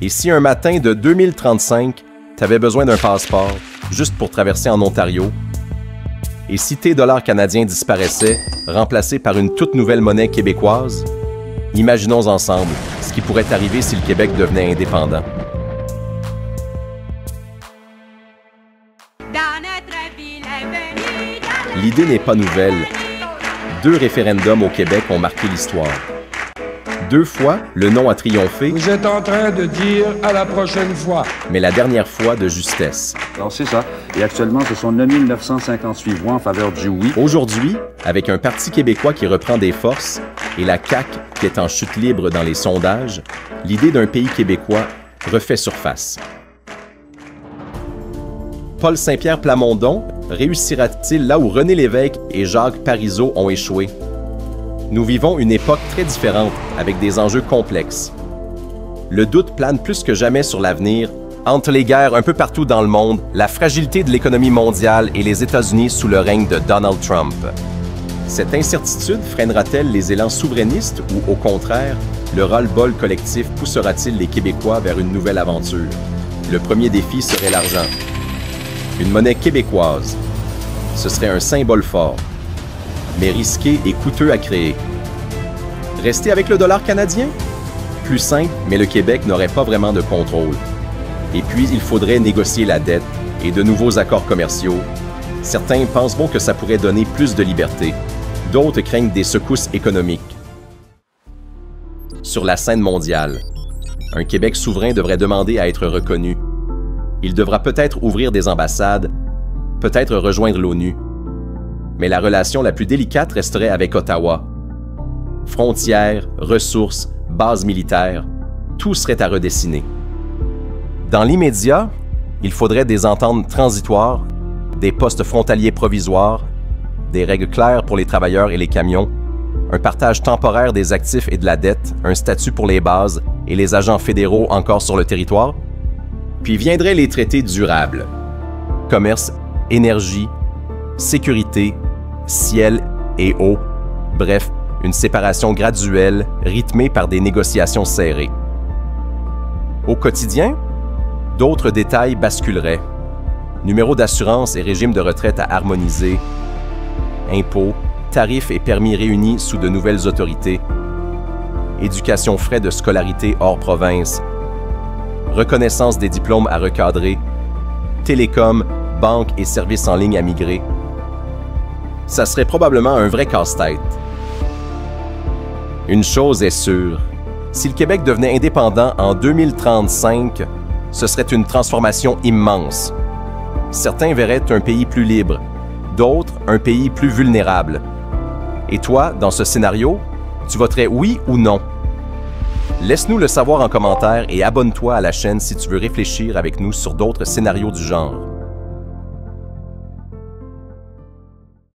Et si un matin de 2035, tu avais besoin d'un passeport juste pour traverser en Ontario, et si tes dollars canadiens disparaissaient, remplacés par une toute nouvelle monnaie québécoise, imaginons ensemble ce qui pourrait arriver si le Québec devenait indépendant. L'idée n'est pas nouvelle. 2 référendums au Québec ont marqué l'histoire. 2 fois, le non a triomphé. Vous êtes en train de dire à la prochaine fois. Mais la dernière fois de justesse. Alors c'est ça. Et actuellement, ce sont 9958 voix en faveur du oui. Aujourd'hui, avec un Parti québécois qui reprend des forces et la CAQ qui est en chute libre dans les sondages, l'idée d'un pays québécois refait surface. Paul Saint-Pierre Plamondon réussira-t-il là où René Lévesque et Jacques Parizeau ont échoué? Nous vivons une époque très différente, avec des enjeux complexes. Le doute plane plus que jamais sur l'avenir, entre les guerres un peu partout dans le monde, la fragilité de l'économie mondiale et les États-Unis sous le règne de Donald Trump. Cette incertitude freinera-t-elle les élans souverainistes ou, au contraire, le ras-le-bol collectif poussera-t-il les Québécois vers une nouvelle aventure? Le premier défi serait l'argent. Une monnaie québécoise. Ce serait un symbole fort, mais risqué et coûteux à créer. Rester avec le dollar canadien? Plus simple, mais le Québec n'aurait pas vraiment de contrôle. Et puis, il faudrait négocier la dette et de nouveaux accords commerciaux. Certains pensent bon que ça pourrait donner plus de liberté. D'autres craignent des secousses économiques. Sur la scène mondiale, un Québec souverain devrait demander à être reconnu. Il devra peut-être ouvrir des ambassades, peut-être rejoindre l'ONU. Mais la relation la plus délicate resterait avec Ottawa. Frontières, ressources, bases militaires, tout serait à redessiner. Dans l'immédiat, il faudrait des ententes transitoires, des postes frontaliers provisoires, des règles claires pour les travailleurs et les camions, un partage temporaire des actifs et de la dette, un statut pour les bases et les agents fédéraux encore sur le territoire. Puis viendraient les traités durables. Commerce, énergie, sécurité, ciel et eau. Bref, une séparation graduelle, rythmée par des négociations serrées. Au quotidien, d'autres détails basculeraient. Numéro d'assurance et régime de retraite à harmoniser, impôts, tarifs et permis réunis sous de nouvelles autorités, éducation frais de scolarité hors province, reconnaissance des diplômes à recadrer, télécom, banques et services en ligne à migrer. Ça serait probablement un vrai casse-tête. Une chose est sûre, si le Québec devenait indépendant en 2035, ce serait une transformation immense. Certains verraient un pays plus libre, d'autres un pays plus vulnérable. Et toi, dans ce scénario, tu voterais oui ou non? Laisse-nous le savoir en commentaire et abonne-toi à la chaîne si tu veux réfléchir avec nous sur d'autres scénarios du genre.